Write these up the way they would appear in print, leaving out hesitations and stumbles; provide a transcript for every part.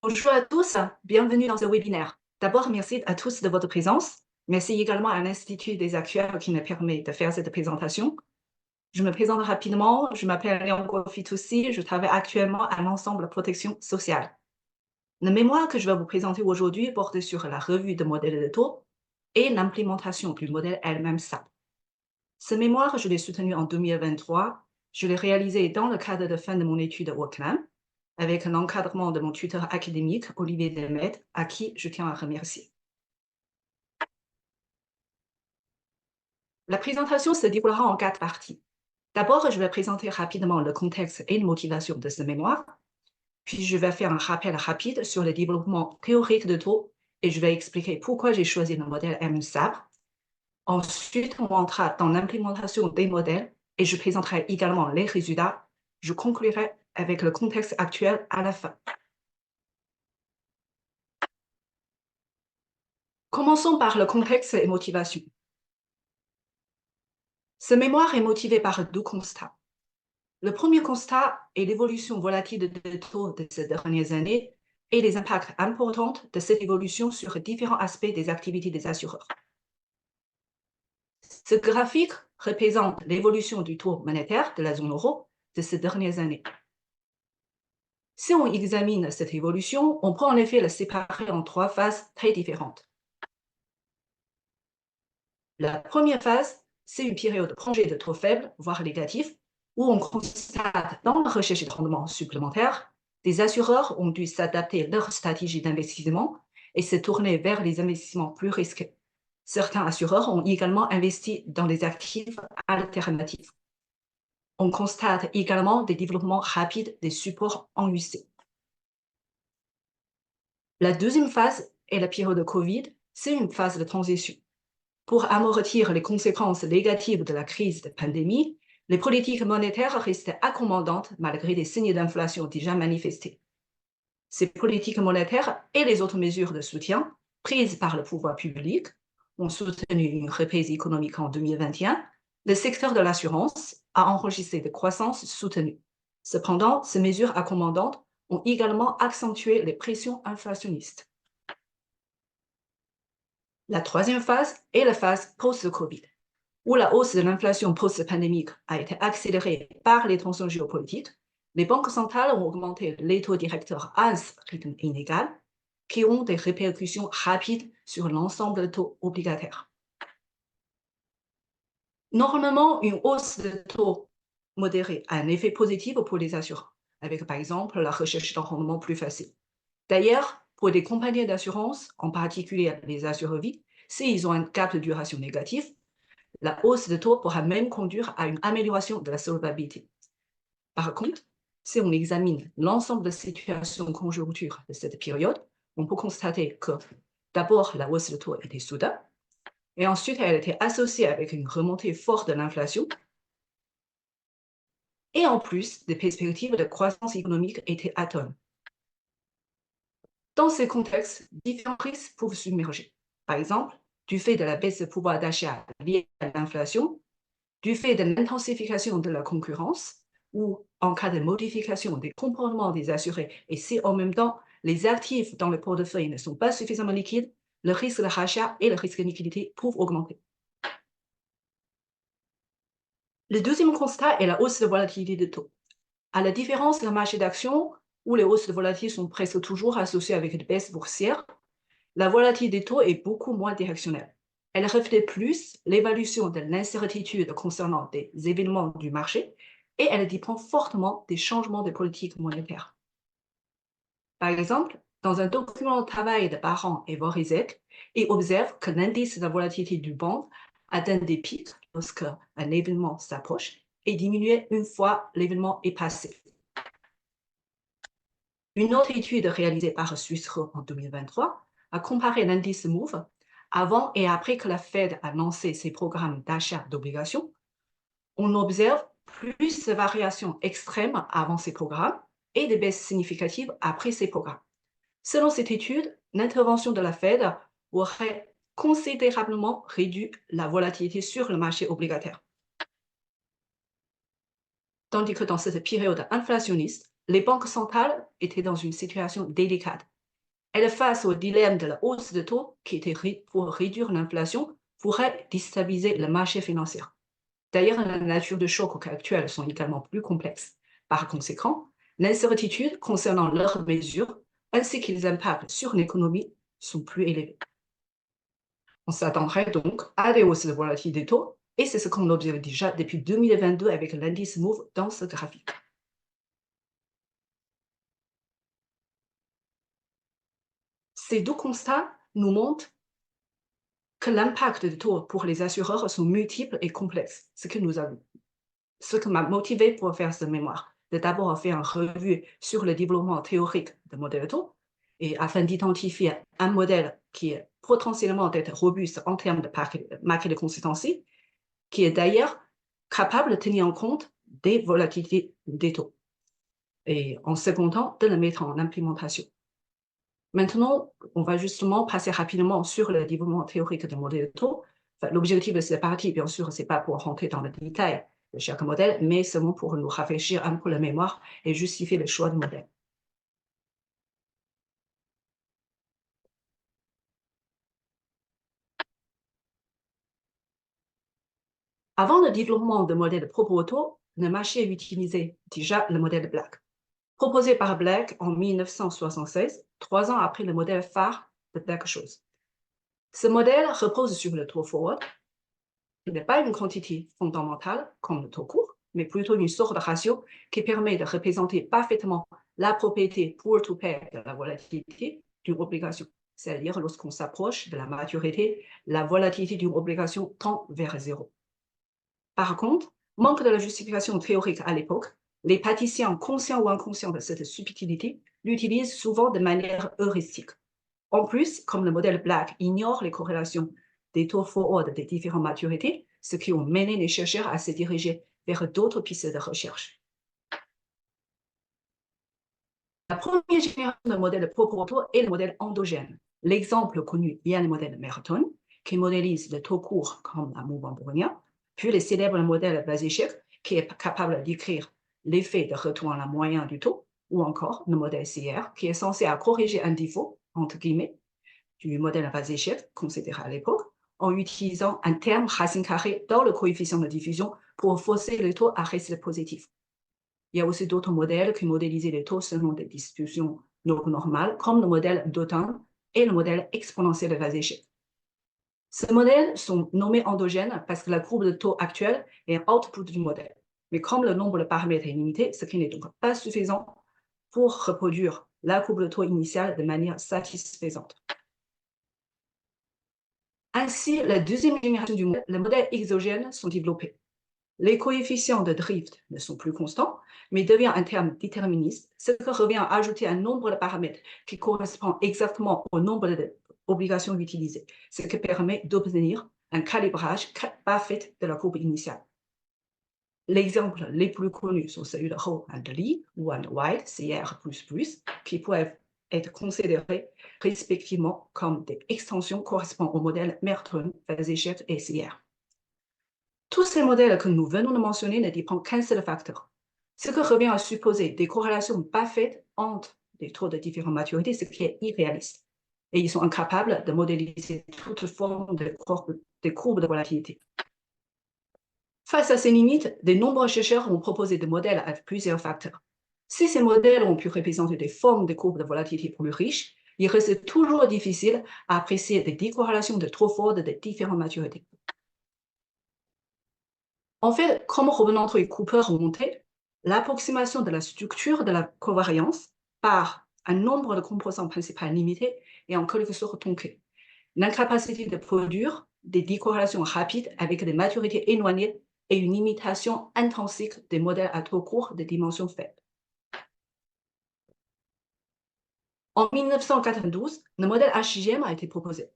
Bonjour à tous, bienvenue dans ce webinaire. D'abord, merci à tous de votre présence. Merci également à l'Institut des actuaires qui me permet de faire cette présentation. Je me présente rapidement, je m'appelle Léon Fitoussi, je travaille actuellement à l'ensemble protection sociale. Le mémoire que je vais vous présenter aujourd'hui porte sur la revue de modèles de taux et l'implémentation du modèle elle-même SAP. Ce mémoire, je l'ai soutenu en 2023. Je l'ai réalisé dans le cadre de fin de mon étude au CNAM, avec l'encadrement de mon tuteur académique, Olivier Demet, à qui je tiens à remercier. La présentation se déroulera en 4 parties. D'abord, je vais présenter rapidement le contexte et la motivation de ce mémoire, puis je vais faire un rappel rapide sur le développement théorique de taux et je vais expliquer pourquoi j'ai choisi le modèle MSAP. Ensuite, on entrera dans l'implémentation des modèles et je présenterai également les résultats. Je conclurai avec le contexte actuel à la fin. Commençons par le contexte et motivation. Ce mémoire est motivé par 2 constats. Le premier constat est l'évolution volatile des taux de ces dernières années et les impacts importants de cette évolution sur différents aspects des activités des assureurs. Ce graphique représente l'évolution du taux monétaire de la zone euro de ces dernières années. Si on examine cette évolution, on peut en effet la séparer en 3 phases très différentes. La première phase, c'est une période prolongée de taux faibles, voire négatifs, où on constate dans la recherche de rendements supplémentaires, des assureurs ont dû s'adapter leur stratégie d'investissement et se tourner vers les investissements plus risqués. Certains assureurs ont également investi dans les actifs alternatifs. On constate également des développements rapides des supports en UC. La deuxième phase est la période de Covid, c'est une phase de transition. Pour amortir les conséquences négatives de la crise de pandémie, les politiques monétaires restent accommodantes malgré les signes d'inflation déjà manifestés. Ces politiques monétaires et les autres mesures de soutien prises par le pouvoir public ont soutenu une reprise économique en 2021. Le secteur de l'assurance a enregistré des croissances soutenues. Cependant, ces mesures accommodantes ont également accentué les pressions inflationnistes. La troisième phase est la phase post-Covid, où la hausse de l'inflation post-pandémique a été accélérée par les tensions géopolitiques. Les banques centrales ont augmenté les taux directeurs à un rythme inégal, qui ont des répercussions rapides sur l'ensemble des taux obligataires. Normalement, une hausse de taux modérée a un effet positif pour les assureurs, avec par exemple la recherche d'un rendement plus facile. D'ailleurs, pour des compagnies d'assurance, en particulier les assureurs vie, s'ils ont un cap de duration négatif, la hausse de taux pourra même conduire à une amélioration de la solvabilité. Par contre, si on examine l'ensemble des situations conjoncturelles de cette période, on peut constater que d'abord, la hausse de taux était soudaine, et ensuite, elle était associée avec une remontée forte de l'inflation, et en plus, des perspectives de croissance économique étaient atteignées. Dans ces contextes, différents risques peuvent submerger. Par exemple, du fait de la baisse de pouvoir d'achat liée à l'inflation, du fait de l'intensification de la concurrence, ou en cas de modification des comportements des assurés, et si en même temps les actifs dans le portefeuille ne sont pas suffisamment liquides, le risque de rachat et le risque de liquidité peuvent augmenter. Le deuxième constat est la hausse de volatilité de taux. À la différence d'un marché d'actions, où les hausses de volatilité sont presque toujours associées avec des baisses boursières, la volatilité des taux est beaucoup moins directionnelle. Elle reflète plus l'évaluation de l'incertitude concernant des événements du marché et elle dépend fortement des changements de politique monétaire. Par exemple, dans un document de travail de Baran et Vorizek, ils observent que l'indice de la volatilité du bond atteint des pics lorsque un événement s'approche et diminue une fois l'événement est passé. Une autre étude réalisée par Swiss Re en 2023 a comparé l'indice MOVE avant et après que la Fed a lancé ses programmes d'achat d'obligations. On observe plus de variations extrêmes avant ces programmes et des baisses significatives après ces programmes. Selon cette étude, l'intervention de la Fed aurait considérablement réduit la volatilité sur le marché obligataire. Tandis que dans cette période inflationniste, les banques centrales étaient dans une situation délicate elle, face au dilemme de la hausse de taux, qui était pour réduire l'inflation, pourrait déstabiliser le marché financier. D'ailleurs, la nature de chocs actuels sont également plus complexes. Par conséquent, l'incertitude concernant leurs mesures ainsi que les impacts sur l'économie sont plus élevés. On s'attendrait donc à des hausses de volatilité des taux, et c'est ce qu'on observe déjà depuis 2022 avec l'indice MOVE dans ce graphique. Ces deux constats nous montrent que l'impact des taux pour les assureurs sont multiples et complexes, ce que m'a motivé pour faire ce mémoire, de d'abord faire une revue sur le développement théorique de modèles de taux, et afin d'identifier un modèle qui est potentiellement d'être robuste en termes de market de consistency, qui est d'ailleurs capable de tenir en compte des volatilités des taux, et en second temps, de le mettre en implémentation. Maintenant, on va justement passer rapidement sur le développement théorique des modèles de taux. Enfin, l'objectif de cette partie, bien sûr, ce n'est pas pour rentrer dans le détail de chaque modèle, mais seulement pour nous rafraîchir un peu la mémoire et justifier le choix de modèle. Avant le développement de modèles propres au taux, le marché utilisait déjà le modèle Black, proposé par Black en 1976, 3 ans après le modèle phare de Black-Scholes. Ce modèle repose sur le taux forward. Il n'est pas une quantité fondamentale comme le taux court, mais plutôt une sorte de ratio qui permet de représenter parfaitement la propriété pour-to-pay de la volatilité d'une obligation. C'est-à-dire, lorsqu'on s'approche de la maturité, la volatilité d'une obligation tend vers zéro. Par contre, manque de la justification théorique à l'époque, les praticiens conscients ou inconscients de cette subtilité l'utilisent souvent de manière heuristique. En plus, comme le modèle Black ignore les corrélations des taux forward des différentes maturités, ce qui ont mené les chercheurs à se diriger vers d'autres pistes de recherche. La première génération de modèles propres au taux est le modèle endogène. L'exemple connu est le modèle Merton, qui modélise le taux court comme un mouvement brownien, puis le célèbre modèle Wazechev, qui est capable d'écrire l'effet de retour à la moyenne du taux, ou encore le modèle CR, qui est censé corriger un défaut, entre guillemets, du modèle Wazechev considéré à l'époque, en utilisant un terme racine carrée dans le coefficient de diffusion pour forcer le taux à rester positif. Il y a aussi d'autres modèles qui modélisaient les taux selon des distributions normales, comme le modèle Dautin et le modèle exponentiel de Wazechev. Ces modèles sont nommés endogènes parce que la courbe de taux actuelle est un output du modèle. Mais comme le nombre de paramètres est limité, ce qui n'est donc pas suffisant pour reproduire la courbe de taux initiale de manière satisfaisante. Ainsi, la deuxième génération du modèle, les modèles exogènes sont développés. Les coefficients de drift ne sont plus constants, mais deviennent un terme déterministe, ce qui revient à ajouter un nombre de paramètres qui correspond exactement au nombre d'obligations utilisées, ce qui permet d'obtenir un calibrage parfait de la courbe initiale. Les exemples les plus connus sont celui de Ho et de Lee ou de White, CR++, qui peuvent être considérés respectivement comme des extensions correspondant au modèle Merton, Wazechev et CR. Tous ces modèles que nous venons de mentionner ne dépendent qu'un seul facteur, ce qui revient à supposer des corrélations parfaites entre les taux de différentes maturités, ce qui est irréaliste. Et ils sont incapables de modéliser toute forme de courbes de volatilité. Face à ces limites, de nombreux chercheurs ont proposé des modèles avec plusieurs facteurs. Si ces modèles ont pu représenter des formes de courbes de volatilité plus riches, il reste toujours difficile à apprécier des décorrélations de trop fortes de différentes maturités. En fait, comme Robenanto et Cooper ont montré, l'approximation de la structure de la covariance par un nombre de composants principaux limité est en quelque sorte tronquée. L'incapacité de produire des décorrélations rapides avec des maturités éloignées et une imitation intrinsique des modèles à taux court de dimensions faibles. En 1992, le modèle HGM a été proposé.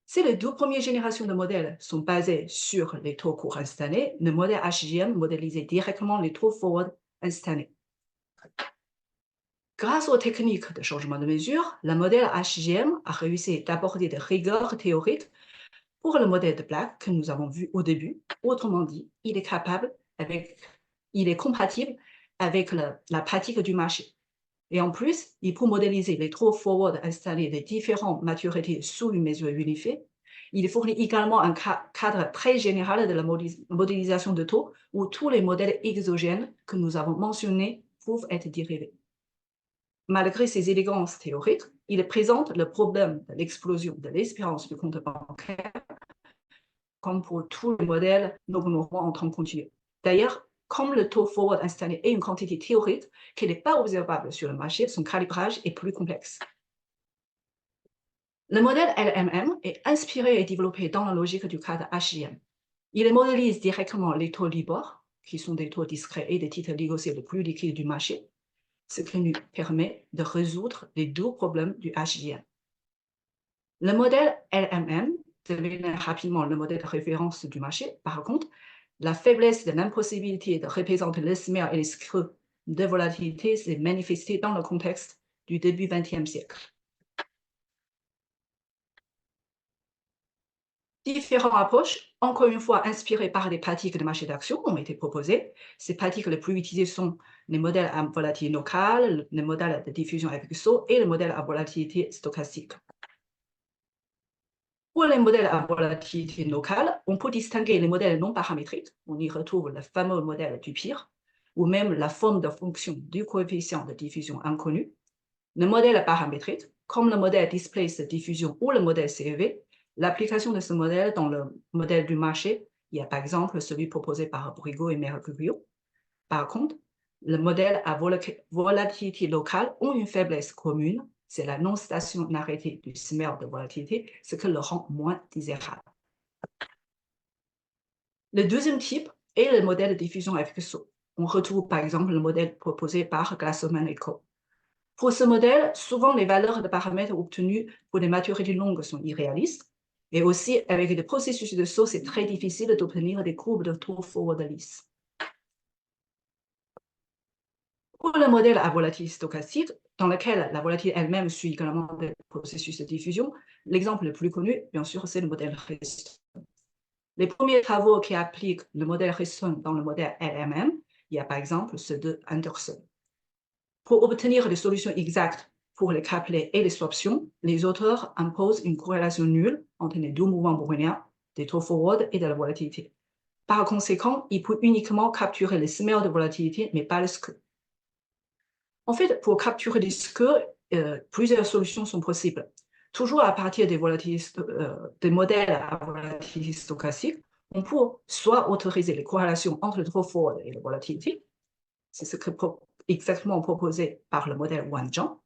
Si les deux premières générations de modèles sont basées sur les taux courts instantanés, le modèle HGM modélisait directement les taux forward instantanés. Grâce aux techniques de changement de mesure, le modèle HGM a réussi d'apporter de rigueur théorique pour le modèle de Black que nous avons vu au début. Autrement dit, il est compatible avec la pratique du marché. Et en plus, il peut modéliser les taux forward installés des différentes maturités sous une mesure unifiée. Il fournit également un cadre très général de la modélisation de taux où tous les modèles exogènes que nous avons mentionnés peuvent être dérivés. Malgré ses élégances théoriques, il présente le problème de l'explosion de l'espérance du compte bancaire, comme pour tous les modèles n'augmenteront en temps continu. D'ailleurs, comme le taux forward installé est une quantité théorique qui n'est pas observable sur le marché, son calibrage est plus complexe. Le modèle LMM est inspiré et développé dans la logique du cadre HJM. Il modélise directement les taux Libor, qui sont des taux discrets et des titres négociés les plus liquides du marché, ce qui nous permet de résoudre les deux problèmes du HJM. Le modèle LMM devient rapidement le modèle de référence du marché. Par contre, la faiblesse de l'impossibilité de représenter les SMER et les screws de volatilité s'est manifestée dans le contexte du début du XXe siècle. Différentes approches, encore une fois inspirées par des pratiques de marché d'action, ont été proposées. Ces pratiques les plus utilisées sont les modèles à volatilité locale, les modèles de diffusion avec saut et les modèles à volatilité stochastique. Pour les modèles à volatilité locale, on peut distinguer les modèles non paramétriques. On y retrouve le fameux modèle du pire, ou même la forme de fonction du coefficient de diffusion inconnu. Le modèle paramétrique, comme le modèle displace de diffusion ou le modèle CEV, l'application de ce modèle dans le modèle du marché, il y a par exemple celui proposé par Brigot et Mercurio. Par contre, le modèle à volatilité locale ont une faiblesse commune, c'est la non-stationnarité du SMER de volatilité, ce qui le rend moins désirable. Le deuxième type est le modèle de diffusion avec saut. On retrouve par exemple le modèle proposé par Glasserman et Co. Pour ce modèle, souvent les valeurs de paramètres obtenues pour des maturités longues sont irréalistes, et aussi avec des processus de saut, c'est très difficile d'obtenir des courbes de taux forward lisses. Pour le modèle à volatilité stochastique, dans lequel la volatilité elle-même suit également des processus de diffusion, l'exemple le plus connu, bien sûr, c'est le modèle Houston. Les premiers travaux qui appliquent le modèle Houston dans le modèle LMM, il y a par exemple ceux de Anderson. Pour obtenir des solutions exactes pour les couplets et les swaptions, les auteurs imposent une corrélation nulle entre les deux mouvements browniens, des taux forward et de la volatilité. Par conséquent, il peut uniquement capturer les SMER de volatilité, mais pas le SKE. En fait, pour capturer les SKE, plusieurs solutions sont possibles. Toujours à partir des modèles à volatilité stochastique, on peut soit autoriser les corrélations entre le taux forward et la volatilité, c'est ce que exactement proposé par le modèle Wanzhang.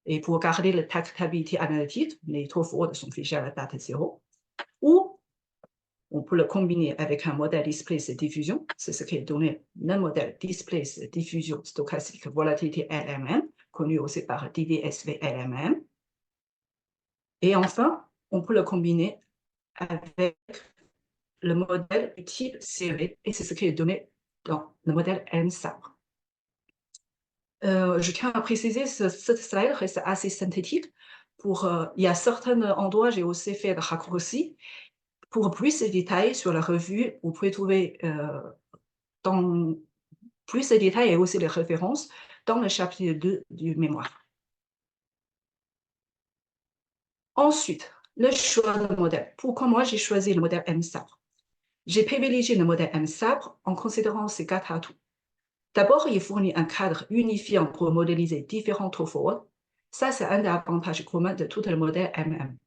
Et pour garder la tractabilité analytique, les taux forward sont figés à la date 0. Ou on peut le combiner avec un modèle displace de diffusion, c'est ce qui est donné le modèle displace de diffusion stochastique volatilité LMM, connu aussi par DDSV LMM. Et enfin, on peut le combiner avec le modèle du type CV, et c'est ce qui est donné dans le modèle M-Sabre. Je tiens à préciser, cette slide reste assez synthétique. Il y a certains endroits, j'ai aussi fait des raccourcis. Pour plus de détails sur la revue, vous pouvez trouver dans plus de détails et aussi les références dans le chapitre 2 du mémoire. Ensuite, le choix de modèle. Pourquoi moi j'ai choisi le modèle M-Sabre? J'ai privilégié le modèle M-Sabre en considérant ces 4 atouts. D'abord, il fournit un cadre unifiant pour modéliser différents taux forward. Ça, c'est un des avantages communs de tout le modèle MM.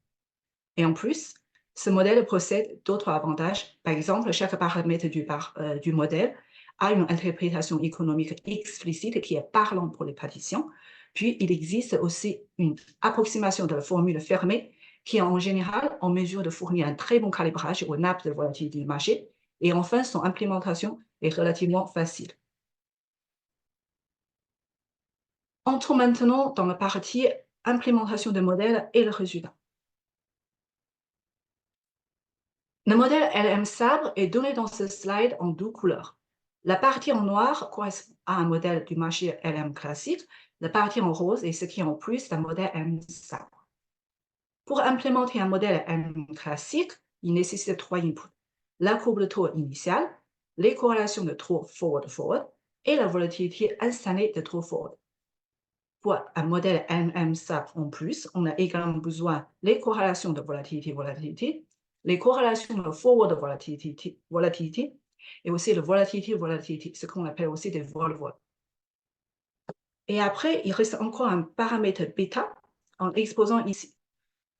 Et en plus, ce modèle possède d'autres avantages. Par exemple, chaque paramètre du modèle a une interprétation économique explicite qui est parlante pour les praticiens. Puis, il existe aussi une approximation de la formule fermée qui est en général en mesure de fournir un très bon calibrage aux nappes de volatilité du marché. Et enfin, son implémentation est relativement facile. Entrons maintenant dans la partie implémentation de modèle et le résultat. Le modèle LM-Sabre est donné dans ce slide en 2 couleurs. La partie en noir correspond à un modèle du marché LM classique. La partie en rose est ce qui est en plus d'un modèle M-Sabre. Pour implémenter un modèle M classique, il nécessite 3 inputs. La courbe de taux initiale, les corrélations de taux forward et la volatilité instantanée de taux forward. Pour un modèle MM-SAP en plus, on a également besoin des corrélations de volatilité, les corrélations de forward volatilité, et aussi le volatilité, ce qu'on appelle aussi des vol-vol. Et après, il reste encore un paramètre bêta en exposant ici.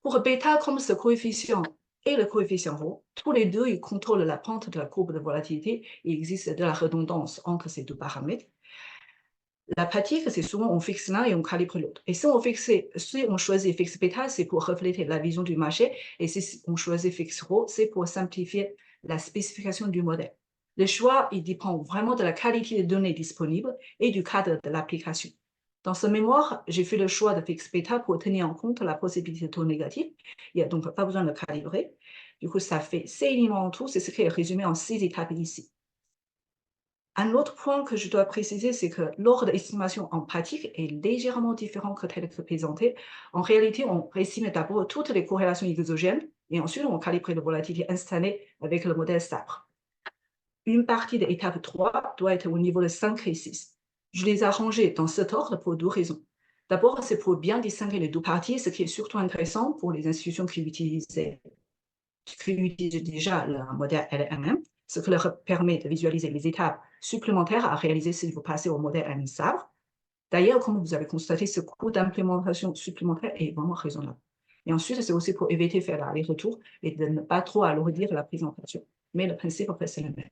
Pour bêta, comme ce coefficient et le coefficient ρ, tous les deux, ils contrôlent la pente de la courbe de volatilité. Il existe de la redondance entre ces deux paramètres. La pratique, c'est souvent on fixe l'un et on calibre l'autre. Et si on choisit fixe bêta, c'est pour refléter la vision du marché. Et si on choisit fixe ρ, c'est pour simplifier la spécification du modèle. Le choix, il dépend vraiment de la qualité des données disponibles et du cadre de l'application. Dans ce mémoire, j'ai fait le choix de fixe bêta pour tenir en compte la possibilité de taux négatif. Il n'y a donc pas besoin de calibrer. Du coup, ça fait 6 éléments en tout. C'est ce qui est résumé en 6 étapes ici. Un autre point que je dois préciser, c'est que l'ordre d'estimation en pratique est légèrement différent que tel que présenté. En réalité, on estime d'abord toutes les corrélations exogènes et ensuite on calibre la volatilité instantanée avec le modèle SAPRE. Une partie de l'étape 3 doit être au niveau de 5 et 6. Je les ai rangés dans cet ordre pour deux raisons. D'abord, c'est pour bien distinguer les deux parties, ce qui est surtout intéressant pour les institutions qui utilisent déjà le modèle LMM, ce qui leur permet de visualiser les étapes supplémentaires à réaliser si vous passez au modèle MSAPRE. D'ailleurs, comme vous avez constaté, ce coût d'implémentation supplémentaire est vraiment raisonnable. Et ensuite, c'est aussi pour éviter de faire l'aller-retour et de ne pas trop alourdir la présentation. Mais le principe, en fait, c'est le même.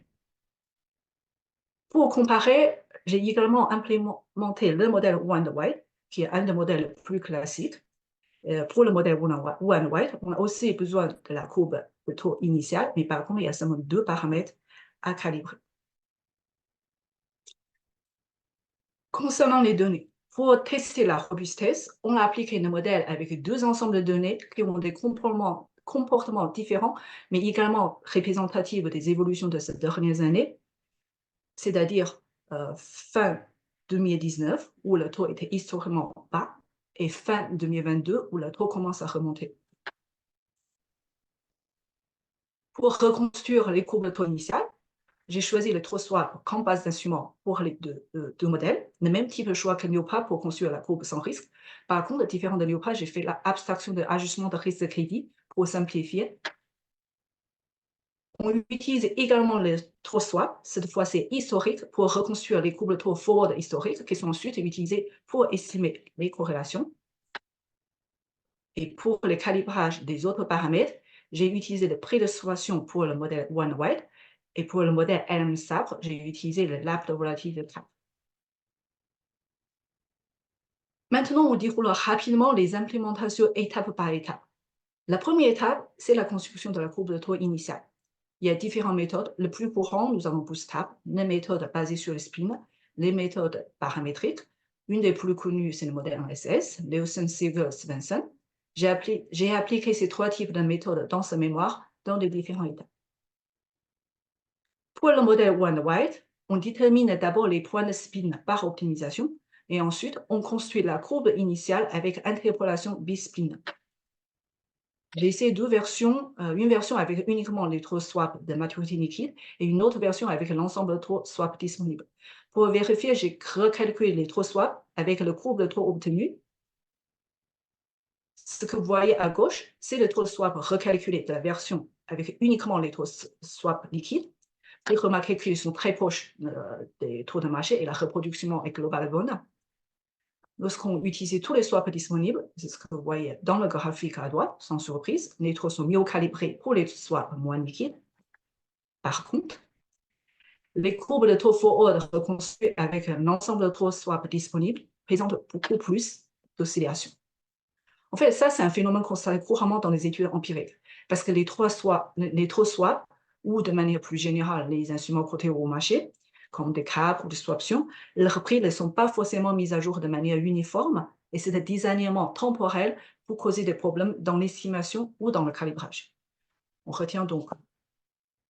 Pour comparer, j'ai également implémenté le modèle One-White, qui est un des modèles plus classiques. Pour le modèle One-White, on a aussi besoin de la courbe de taux initial, mais par contre, il y a seulement deux paramètres à calibrer. Concernant les données, pour tester la robustesse, on a appliqué le modèle avec deux ensembles de données qui ont des comportements différents, mais également représentatifs des évolutions de ces dernières années, c'est-à-dire fin 2019, où le taux était historiquement bas, et fin 2022, où le taux commence à remonter. Pour reconstruire les courbes de taux initiales, j'ai choisi le taux swap comme base d'instrument pour les deux modèles, le même type de choix que Neopa pour construire la courbe sans risque. Par contre, différent de Neopa, j'ai fait l'abstraction de l'ajustement de risque de crédit pour simplifier. On utilise également le taux swap, cette fois c'est historique, pour reconstruire les courbes de taux forward historiques qui sont ensuite utilisées pour estimer les corrélations. Et pour le calibrage des autres paramètres, j'ai utilisé le prédestination pour le modèle One-White et pour le modèle LM-SAPRE, j'ai utilisé le lab de volatilité de TAP. Maintenant, on déroule rapidement les implémentations étape par étape. La première étape, c'est la construction de la courbe de taux initiale. Il y a différentes méthodes. Le plus courant, nous avons Bootstrap, les méthodes basées sur le spin, les méthodes paramétriques. Une des plus connues, c'est le modèle NSS, Lewson, Siegel, Svensson. J'ai appliqué ces trois types de méthodes dans ce mémoire dans les différents étapes. Pour le modèle One-White, on détermine d'abord les points de spin par optimisation et ensuite on construit la courbe initiale avec interpolation bispin. J'ai essayé deux versions, une version avec uniquement les taux swap de maturité liquide et une autre version avec l'ensemble de taux swap disponibles. Pour vérifier, j'ai recalculé les taux swap avec le courbe de taux obtenu. Ce que vous voyez à gauche, c'est le taux swap recalculé de la version avec uniquement les taux swap liquides. Et remarquez qu'ils sont très proches des taux de marché et la reproduction est globale bonne. Lorsqu'on utilise tous les swaps disponibles, c'est ce que vous voyez dans le graphique à droite, sans surprise, les taux sont mieux calibrés pour les swaps moins liquides. Par contre, les courbes de taux forward reconstruites avec un ensemble de taux swap disponibles présentent beaucoup plus d'oscillations. En fait, ça, c'est un phénomène constaté couramment dans les études empiriques, parce que les taux swap, ou de manière plus générale, les instruments cotés au marché, comme des caps ou des swaptions, leurs prix ne sont pas forcément mis à jour de manière uniforme, et c'est un désalignement temporel pour causer des problèmes dans l'estimation ou dans le calibrage. On retient donc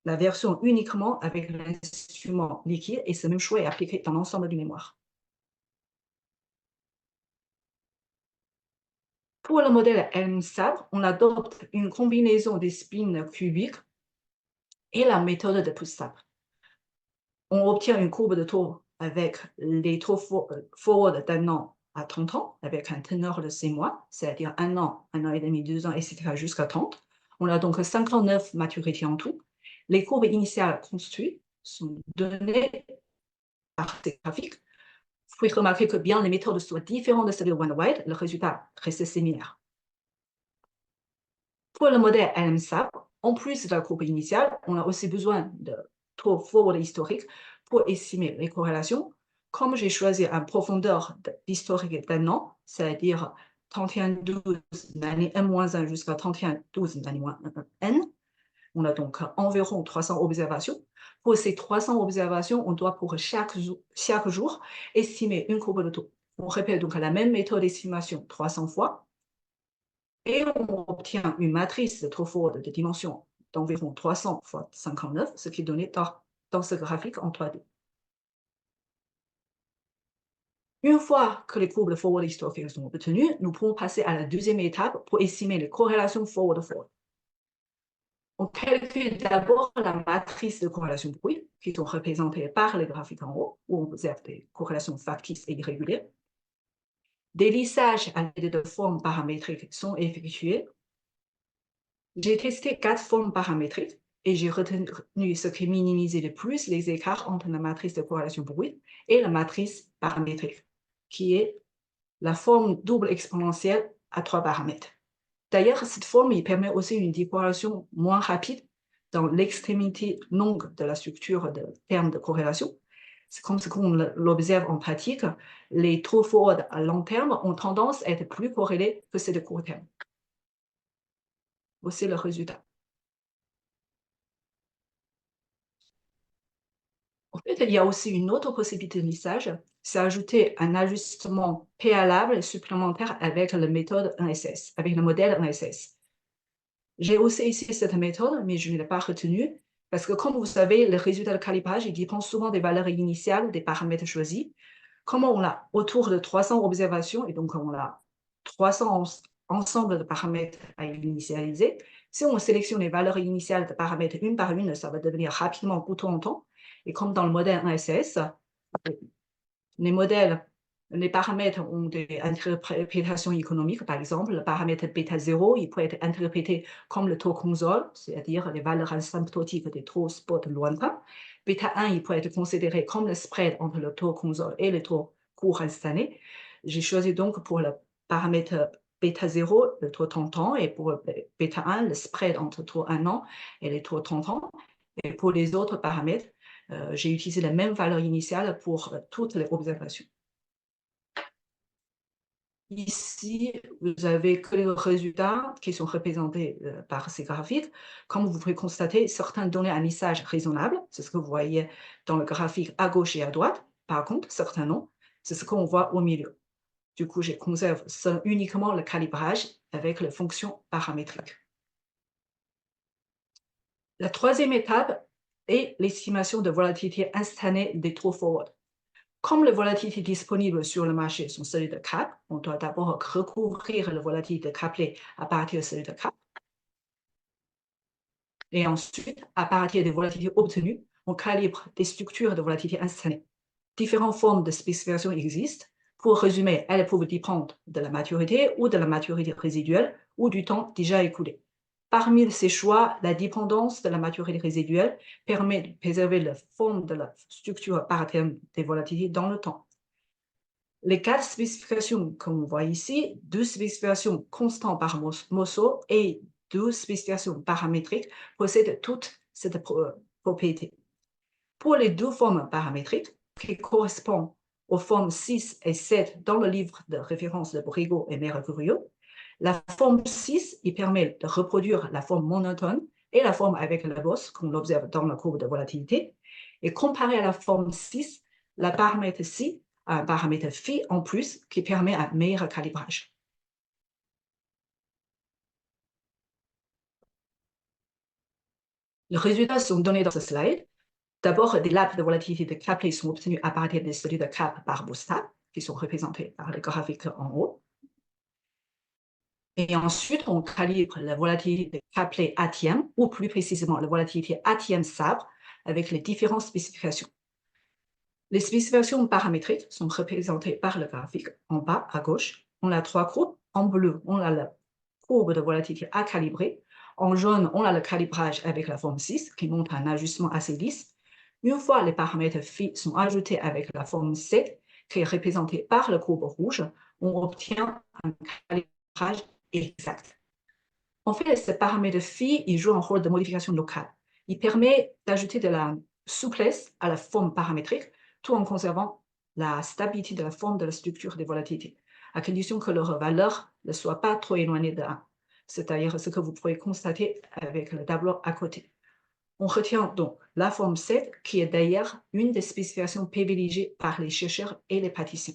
la version uniquement avec l'instrument liquide, et ce même choix est appliqué dans l'ensemble du mémoire. Pour le modèle MSAP, on adopte une combinaison des spins cubiques et la méthode de Bootstrap. On obtient une courbe de taux avec les taux forward d'un an à 30 ans, avec un teneur de 6 mois, c'est-à-dire 1 an et demi, 2 ans, etc., jusqu'à 30. On a donc 59 maturités en tout. Les courbes initiales construites sont données par ces graphiques. Vous pouvez remarquer que bien les méthodes soient différentes de celles de Wonder-White, le résultat reste similaire. Pour le modèle LM-SAP, en plus de la courbe initiale, on a aussi besoin de taux forward historique pour estimer les corrélations. Comme j'ai choisi une profondeur d'historique d'un an, c'est-à-dire 31-12 l'année N-1 jusqu'à 31-12 l'année N, on a donc environ 300 observations. Pour ces 300 observations, on doit pour chaque jour estimer une courbe de taux. On répète donc la même méthode d'estimation 300 fois et on obtient une matrice de taux forward de dimension d'environ 300 fois 59, ce qui est donné dans ce graphique en 3D. Une fois que les courbes de forward historiques sont obtenues, nous pouvons passer à la deuxième étape pour estimer les corrélations forward-forward. On calcule d'abord la matrice de corrélation bruit, qui sont représentées par les graphiques en haut, où on observe des corrélations factices et irrégulières. Des lissages à l'aide de formes paramétriques sont effectués. J'ai testé 4 formes paramétriques et j'ai retenu ce qui minimisait le plus les écarts entre la matrice de corrélation bruit et la matrice paramétrique, qui est la forme double exponentielle à 3 paramètres. D'ailleurs, cette forme il permet aussi une décorrélation moins rapide dans l'extrémité longue de la structure de termes de corrélation. C'est comme ce qu'on l'observe en pratique, les taux forward à long terme ont tendance à être plus corrélés que ceux de court terme. Voici le résultat. En fait, il y a aussi une autre possibilité de lissage, c'est ajouter un ajustement préalable supplémentaire avec la méthode 1SS, avec le modèle 1SS. J'ai aussi essayé cette méthode, mais je ne l'ai pas retenue, parce que comme vous savez, le résultat de calibrage il dépend souvent des valeurs initiales des paramètres choisis. Comme on a autour de 300 observations, et donc on a 300 ensembles de paramètres à initialiser, si on sélectionne les valeurs initiales de paramètres une par une, ça va devenir rapidement bouton en temps. Et comme dans le modèle 1SS, les paramètres ont des interprétations économiques. Par exemple, le paramètre bêta 0, il peut être interprété comme le taux console, c'est-à-dire les valeurs asymptotiques des taux spot lointains. Bêta 1, il peut être considéré comme le spread entre le taux console et le taux court instantané. J'ai choisi donc pour le paramètre bêta 0, le taux tentant, et pour bêta 1, le spread entre taux 1 an et les taux tentants. Et pour les autres paramètres, j'ai utilisé la même valeur initiale pour toutes les observations. Ici, vous avez que les résultats qui sont représentés par ces graphiques. Comme vous pouvez constater, certains donnaient un lissage raisonnable, c'est ce que vous voyez dans le graphique à gauche et à droite. Par contre, certains non, c'est ce qu'on voit au milieu. Du coup, je conserve uniquement le calibrage avec les fonctions paramétriques. La troisième étape est l'estimation de volatilité instantanée des taux forward. Comme les volatilités disponibles sur le marché sont celles de CAP, on doit d'abord recouvrir la volatilité de Capley à partir de celles de CAP. Et ensuite, à partir des volatilités obtenues, on calibre des structures de volatilité instantanée. Différentes formes de spécification existent. Pour résumer, elles peuvent dépendre de la maturité ou de la maturité résiduelle ou du temps déjà écoulé. Parmi ces choix, la dépendance de la maturité résiduelle permet de préserver la forme de la structure par terme des volatilités dans le temps. Les 4 spécifications qu'on voit ici, 2 spécifications constantes par Mosso et 2 spécifications paramétriques possèdent toutes cette propriété. Pour les 2 formes paramétriques, qui correspondent aux formes 6 et 7 dans le livre de référence de Brigot et Mercurio, la forme 6 il permet de reproduire la forme monotone et la forme avec la bosse qu'on observe dans la courbe de volatilité. Et comparé à la forme 6, la paramètre ci a un paramètre phi en plus qui permet un meilleur calibrage. Les résultats sont donnés dans ce slide. D'abord, des laps de volatilité de Capley sont obtenus à partir des studies de cap par Boostap, qui sont représentés par les graphiques en haut. Et ensuite, on calibre la volatilité de Capley ATM, ou plus précisément la volatilité ATM sabre, avec les différentes spécifications. Les spécifications paramétriques sont représentées par le graphique en bas à gauche. On a trois courbes. En bleu, on a la courbe de volatilité à calibrer. En jaune, on a le calibrage avec la forme 6 qui montre un ajustement assez lisse. Une fois les paramètres phi sont ajoutés avec la forme 7 qui est représentée par la courbe rouge, on obtient un calibrage exact. En fait, ce paramètre phi, il joue un rôle de modification locale. Il permet d'ajouter de la souplesse à la forme paramétrique tout en conservant la stabilité de la forme de la structure des volatilités, à condition que leur valeur ne soit pas trop éloignée de 1, c'est-à-dire ce que vous pourrez constater avec le tableau à côté. On retient donc la forme 7, qui est d'ailleurs une des spécifications privilégiées par les chercheurs et les praticiens.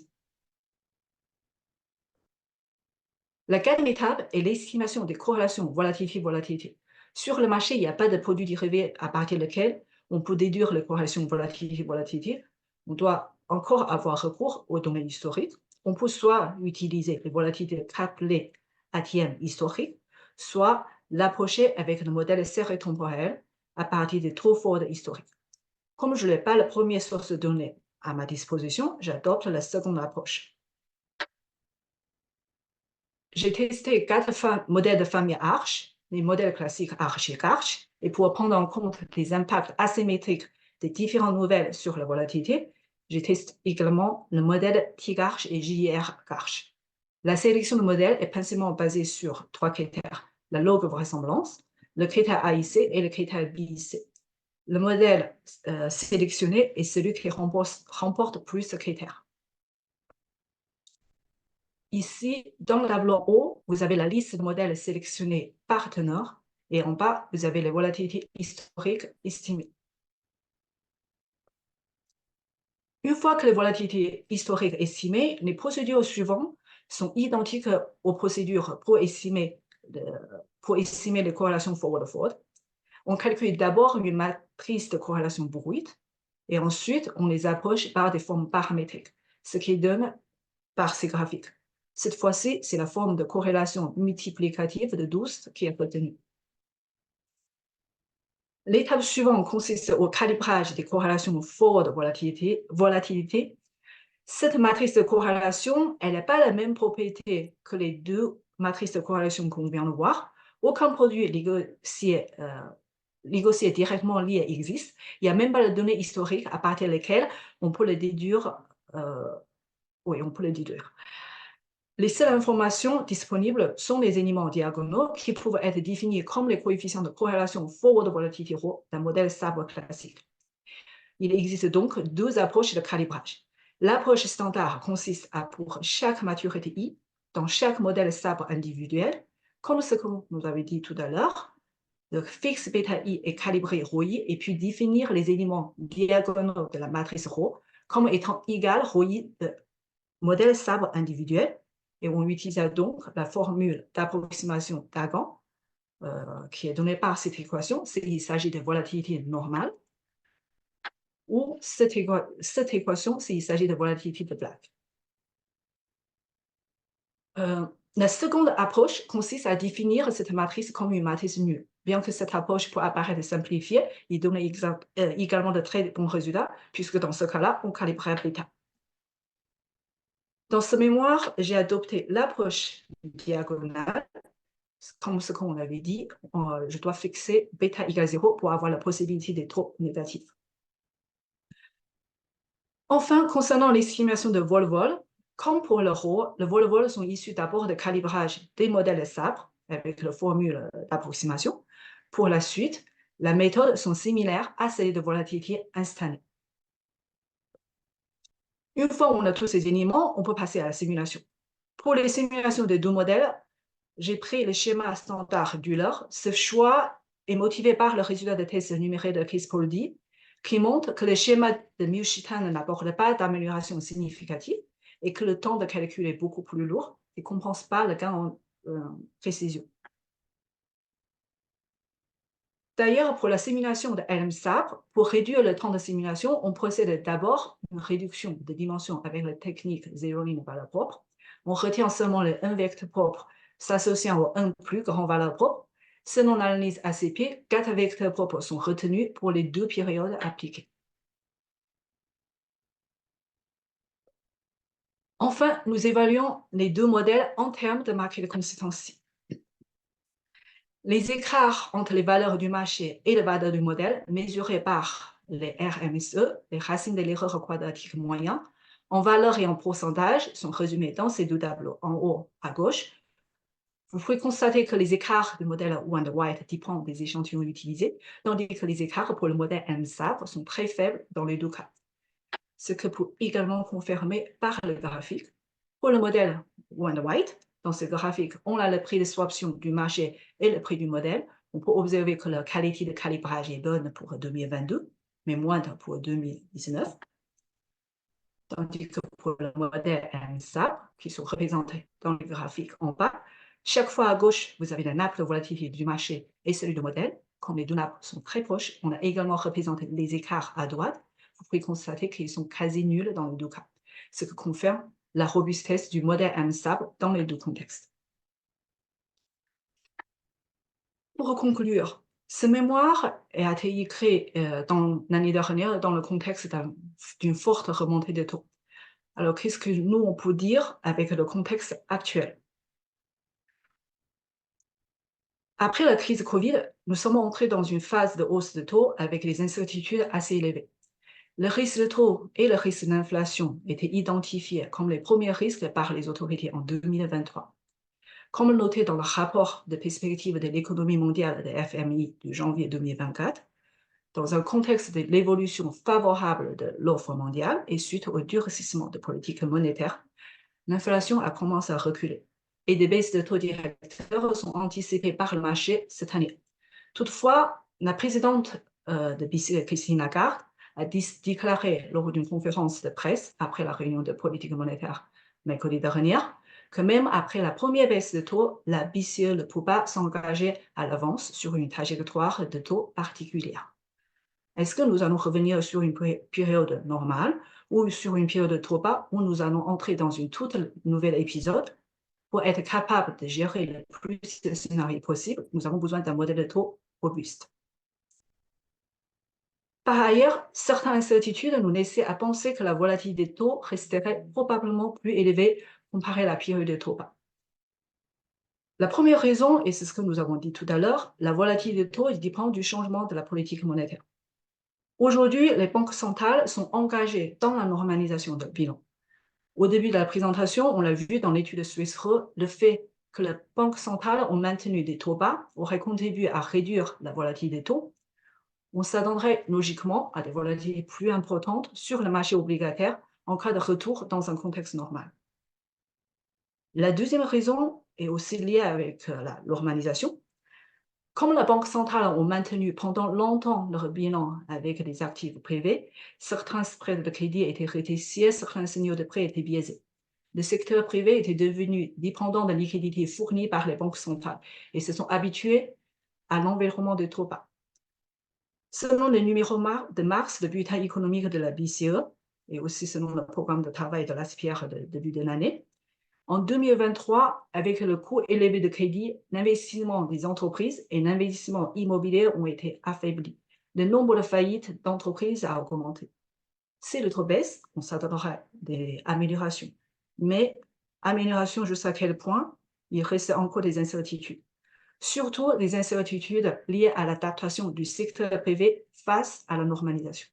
La quatrième étape est l'estimation des corrélations volatilité-volatilité. Sur le marché, il n'y a pas de produit dérivé à partir duquel on peut déduire les corrélations volatilité-volatilité. On doit encore avoir recours aux données historiques. On peut soit utiliser les volatilités appelées ATM historiques, soit l'approcher avec le modèle serré temporel à partir des taux forts historiques. Comme je n'ai pas la première source de données à ma disposition, j'adopte la seconde approche. J'ai testé 4 modèles de famille Arch, les modèles classiques Arch et Garch, et pour prendre en compte les impacts asymétriques des différentes nouvelles sur la volatilité, j'ai testé également le modèle T-Garch et JR-Garch. La sélection de modèles est principalement basée sur 3 critères, la log vraisemblance, le critère AIC et le critère BIC. Le modèle sélectionné est celui qui remporte plus de critères. Ici, dans le tableau haut, vous avez la liste de modèles sélectionnés par teneur et en bas, vous avez les volatilités historiques estimées. Une fois que les volatilités historiques estimées, les procédures suivantes sont identiques aux procédures pour estimer les corrélations forward-forward. On calcule d'abord une matrice de corrélation brute et ensuite on les approche par des formes paramétriques, ce qui donne par ces graphiques. Cette fois-ci, c'est la forme de corrélation multiplicative de 12 qui est retenue. L'étape suivante consiste au calibrage des corrélations forward volatilité. Cette matrice de corrélation, elle n'a pas la même propriété que les deux matrices de corrélation qu'on vient de voir. Aucun produit négocié directement lié existe. Il n'y a même pas de données historiques à partir desquelles on peut les déduire. On peut les déduire. Les seules informations disponibles sont les éléments diagonaux qui peuvent être définis comme les coefficients de corrélation forward volatilité ρ d'un modèle sabre classique. Il existe donc deux approches de calibrage. L'approche standard consiste à, pour chaque maturité I, dans chaque modèle sabre individuel, comme ce que nous avons dit tout à l'heure, le fixe bêta I est calibré ρI et puis définir les éléments diagonaux de la matrice ρ comme étant égal ρI de modèle sabre individuel. Et on utilise donc la formule d'approximation d'Agan qui est donnée par cette équation, s'il s'agit de volatilité normale, ou cette équation s'il s'agit de volatilité de Black. La seconde approche consiste à définir cette matrice comme une matrice nulle. Bien que cette approche peut apparaître simplifiée, il donne également de très bons résultats, puisque dans ce cas-là, on calibrerait bêta. Dans ce mémoire, j'ai adopté l'approche diagonale. Comme ce qu'on avait dit, je dois fixer bêta égale 0 pour avoir la possibilité des taux négatifs. Enfin, concernant l'estimation de vol-vol, comme pour le ρ, le vol-vol sont issus d'abord de calibrage des modèles sabres avec la formule d'approximation. Pour la suite, les méthodes sont similaires à celles de volatilité instantanée. Une fois qu'on a tous ces éléments, on peut passer à la simulation. Pour les simulations des deux modèles, j'ai pris le schéma standard d'Euler. Ce choix est motivé par le résultat de test numérique de Kispoldi, qui montre que le schéma de Milstein n'apporte pas d'amélioration significative et que le temps de calcul est beaucoup plus lourd et ne compense pas le gain en précision. D'ailleurs, pour la simulation de LM-SABRE, pour réduire le temps de simulation, on procède d'abord à une réduction de dimension avec la technique zéro-ligne valeur propre. On retient seulement le 1 vecteur propre s'associant au 1 plus grand valeur propre. Selon l'analyse ACP, 4 vecteurs propres sont retenus pour les deux périodes appliquées. Enfin, nous évaluons les deux modèles en termes de market consistency. Les écarts entre les valeurs du marché et les valeurs du modèle mesurés par les RMSE, les racines de l'erreur quadratique moyen, en valeur et en pourcentage, sont résumés dans ces deux tableaux en haut à gauche. Vous pouvez constater que les écarts du modèle White dépendent des échantillons utilisés, tandis que les écarts pour le modèle MSAP sont très faibles dans les deux cas. Ce que peut également confirmer par le graphique. Pour le modèle White, dans ce graphique, on a le prix de swaption du marché et le prix du modèle. On peut observer que la qualité de calibrage est bonne pour 2022, mais moindre pour 2019. Tandis que pour le modèle MSAP, qui sont représentés dans le graphique en bas, chaque fois à gauche, vous avez la nappe de volatilité du marché et celui du modèle. Comme les deux nappes sont très proches, on a également représenté les écarts à droite. Vous pouvez constater qu'ils sont quasi nuls dans les deux cas, ce qui confirme la robustesse du modèle MSAP dans les deux contextes. Pour conclure, ce mémoire a été écrit l'année dernière dans le contexte d'une forte remontée des taux. Alors, qu'est-ce que nous, on peut dire avec le contexte actuel? Après la crise Covid, nous sommes entrés dans une phase de hausse de taux avec des incertitudes assez élevées. Le risque de taux et le risque d'inflation étaient identifiés comme les premiers risques par les autorités en 2023. Comme noté dans le rapport de perspective de l'économie mondiale de FMI de janvier 2024, dans un contexte de l'évolution favorable de l'offre mondiale et suite au durcissement de politique monétaire, l'inflation a commencé à reculer et des baisses de taux directeurs sont anticipées par le marché cette année. Toutefois, la présidente de BCE, Christine Lagarde, a déclaré lors d'une conférence de presse après la réunion de politique monétaire mercredi dernier que même après la première baisse de taux, la BCE ne peut pas s'engager à l'avance sur une trajectoire de taux particulière. Est-ce que nous allons revenir sur une période normale ou sur une période de trop bas où nous allons entrer dans une toute nouvelle épisode? Pour être capable de gérer le plus de scénarios possible, nous avons besoin d'un modèle de taux robuste. Par ailleurs, certaines incertitudes nous laissaient à penser que la volatilité des taux resterait probablement plus élevée comparée à la période de taux bas. La première raison, et c'est ce que nous avons dit tout à l'heure, la volatilité des taux dépend du changement de la politique monétaire. Aujourd'hui, les banques centrales sont engagées dans la normalisation de bilan. Au début de la présentation, on l'a vu dans l'étude de Swiss Re, le fait que les banques centrales ont maintenu des taux bas aurait contribué à réduire la volatilité des taux. On s'attendrait logiquement à des volatilités plus importantes sur le marché obligataire en cas de retour dans un contexte normal. La deuxième raison est aussi liée avec la normalisation. Comme la Banque centrale a maintenu pendant longtemps leur bilan avec des actifs privés, certains spreads de crédit étaient rétrécis, certains signaux de prêt étaient biaisés. Le secteur privé était devenu dépendant de liquidités fournies par les banques centrales et se sont habitués à l'environnement de taux bas. Selon le numéro de mars de bulletin économique de la BCE, et aussi selon le programme de travail de l'ASPIR de début de l'année, en 2023, avec le coût élevé de crédit, l'investissement des entreprises et l'investissement immobilier ont été affaiblis. Le nombre de faillites d'entreprises a augmenté. Si le taux baisse, on s'attendra à des améliorations. Mais amélioration jusqu'à quel point? Il reste encore des incertitudes. Surtout des incertitudes liées à l'adaptation du secteur privé face à la normalisation.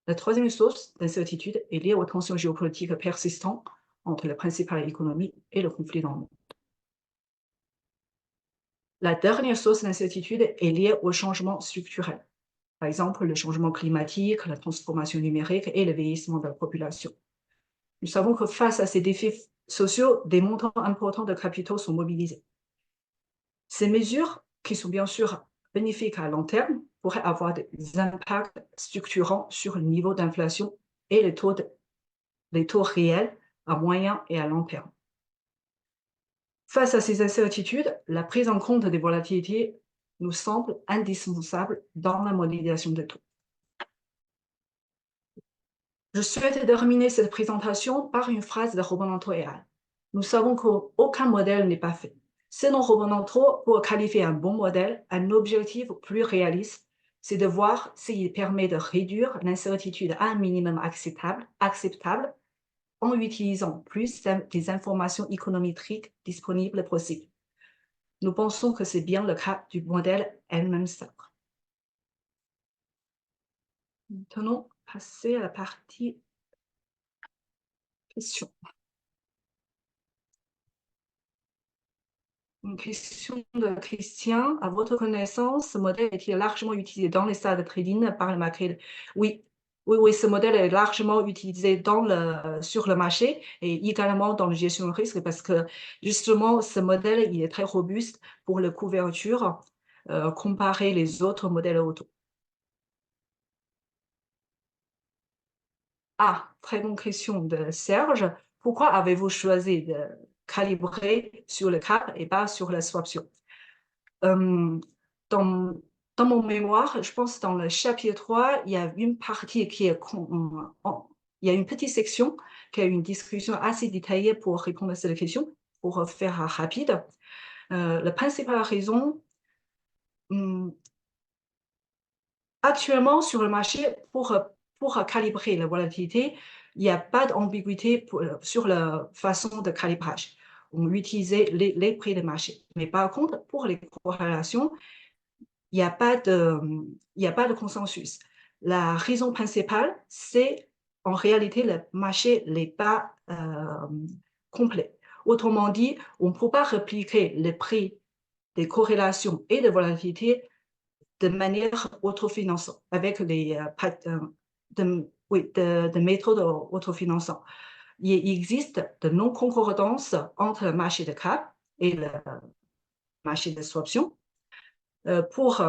La troisième source d'incertitude est liée aux tensions géopolitiques persistantes entre les principales économies et le conflit dans le monde. La dernière source d'incertitude est liée aux changements structurels, par exemple le changement climatique, la transformation numérique et le vieillissement de la population. Nous savons que face à ces défis sociaux, des montants importants de capitaux sont mobilisés. Ces mesures, qui sont bien sûr bénéfiques à long terme, pourraient avoir des impacts structurants sur le niveau d'inflation et les taux réels à moyen et à long terme. Face à ces incertitudes, la prise en compte des volatilités nous semble indispensable dans la modélisation des taux. Je souhaite terminer cette présentation par une phrase de Robin Lantoéal. Nous savons qu'aucun modèle n'est parfait. Selon Robin Lantoéal, pour qualifier un bon modèle, un objectif plus réaliste, c'est de voir s'il permet de réduire l'incertitude à un minimum acceptable en utilisant plus des informations économétriques disponibles possibles. Nous pensons que c'est bien le cas du modèle Elmham-Sarr. Maintenant, passer à la partie questions. Une question de Christian. À votre connaissance, ce modèle est-il largement utilisé dans les salles de trading par le marché? Oui, oui, ce modèle est largement utilisé sur le marché et également dans la gestion de risque parce que justement, ce modèle il est très robuste pour la couverture comparé les autres modèles auto. Ah, très bonne question de Serge. Pourquoi avez-vous choisi de calibrer sur le cap et pas sur la swaption? Dans, dans mon mémoire, je pense dans le chapitre 3, il y a une partie qui est... il y a une petite section qui a une discussion assez détaillée pour répondre à cette question, pour faire rapide. La principale raison, actuellement sur le marché, pour calibrer la volatilité, il n'y a pas d'ambiguïté sur la façon de calibrage. On utilise les prix de marché. Mais par contre, pour les corrélations, il n'y a pas de consensus. La raison principale, c'est en réalité le marché n'est pas complet. Autrement dit, on ne peut pas répliquer les prix des corrélations et de volatilité de manière autofinançante, avec les méthodes autofinançantes. Il existe de non-concordances entre le marché de cap et le marché de swaption. Pour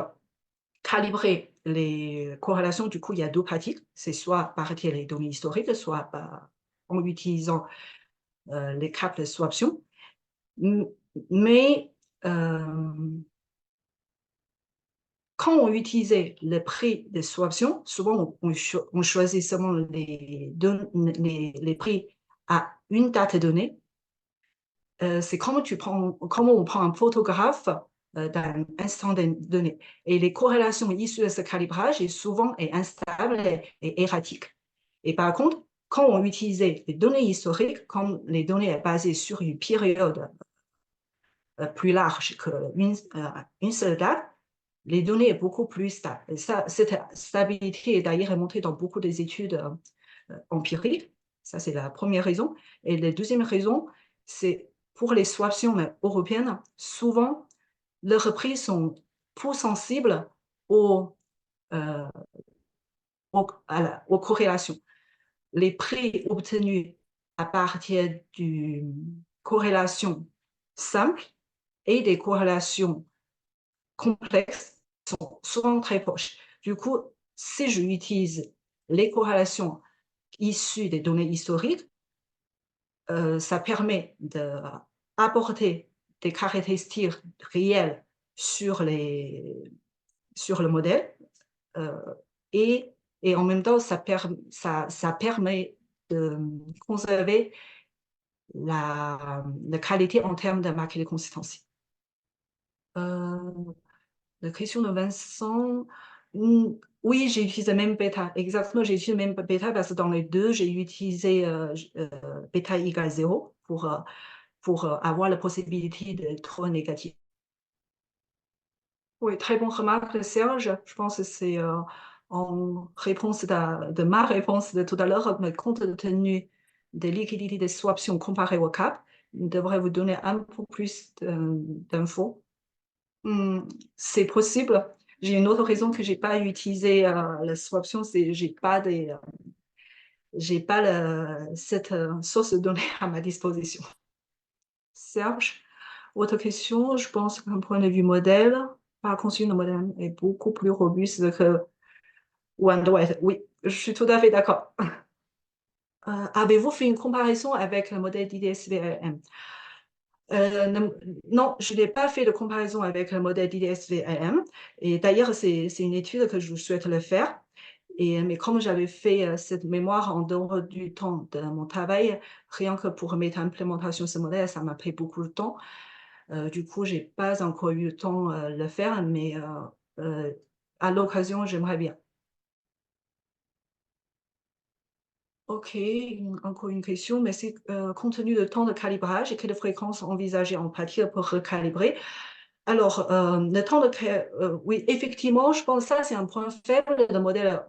calibrer les corrélations, du coup, il y a deux pratiques. C'est soit par les données historiques, soit en utilisant les caps de swaption. Mais quand on utilisait le prix de swaption, souvent on choisit seulement les prix à une date donnée. C'est comme on prend un photographe d'un instant donné. Et les corrélations issues de ce calibrage est souvent instable et erratique. Et par contre, quand on utilisait les données historiques, comme les données basées sur une période plus large qu'une seule date, les données sont beaucoup plus stables. Et cette stabilité est d'ailleurs remontée dans beaucoup des études empiriques. Ça, c'est la première raison. Et la deuxième raison, c'est pour les swaptions européennes, souvent, leurs prix sont plus sensibles aux corrélations. Les prix obtenus à partir d'une corrélation simple et des corrélations complexes sont souvent très proches. Du coup, si j'utilise les corrélations issues des données historiques, ça permet d'apporter des caractéristiques réelles sur le modèle et en même temps, ça permet de conserver la qualité en termes de marqué de consistency. La question de Vincent, oui, j'ai utilisé même bêta. Exactement, j'ai utilisé même bêta parce que dans les deux, j'ai utilisé bêta égale 0 pour avoir la possibilité d'être négatif. Oui, très bonne remarque, Serge. Je pense que c'est en réponse de ma réponse de tout à l'heure, mais compte tenu des liquidités des swaptions comparées au cap, je devrais vous donner un peu plus d'infos. C'est possible. J'ai une autre raison que je n'ai pas utilisé la swaption, c'est que je n'ai pas cette source de données à ma disposition. Serge, autre question, je pense qu'un point de vue modèle, par contre, le modèle est beaucoup plus robuste que OneDrive. Oui, je suis tout à fait d'accord. Avez-vous fait une comparaison avec le modèle d'IDSVM? Non, je n'ai pas fait de comparaison avec le modèle d'IDSVM. Et d'ailleurs, c'est une étude que je souhaite le faire. Mais comme j'avais fait cette mémoire en dehors du temps de mon travail, rien que pour mettre en implémentation ce modèle, ça m'a pris beaucoup de temps. Du coup, je n'ai pas encore eu le temps de le faire, mais à l'occasion, j'aimerais bien. OK, encore une question, mais c'est, compte tenu du temps de calibrage et quelle fréquence envisager en partir pour recalibrer? Alors, le temps de oui, effectivement, je pense que ça, c'est un point faible de modèle,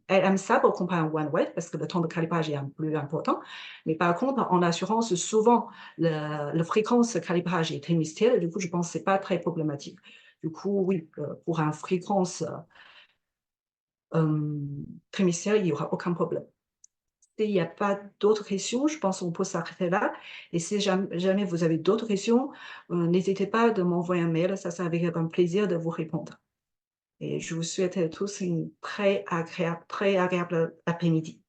elle aime ça pour comparer à OneWeb parce que le temps de calibrage est un plus important. Mais par contre, en assurance, souvent, la fréquence de calibrage est trimestrielle, du coup, je pense que c'est pas très problématique. Du coup, oui, pour une fréquence, trimestrielle, il y aura aucun problème. S'il y a pas d'autres questions, je pense qu'on peut s'arrêter là et si jamais vous avez d'autres questions, n'hésitez pas de m'envoyer un mail, ça sera avec un plaisir de vous répondre et je vous souhaite à tous une très agréable après-midi.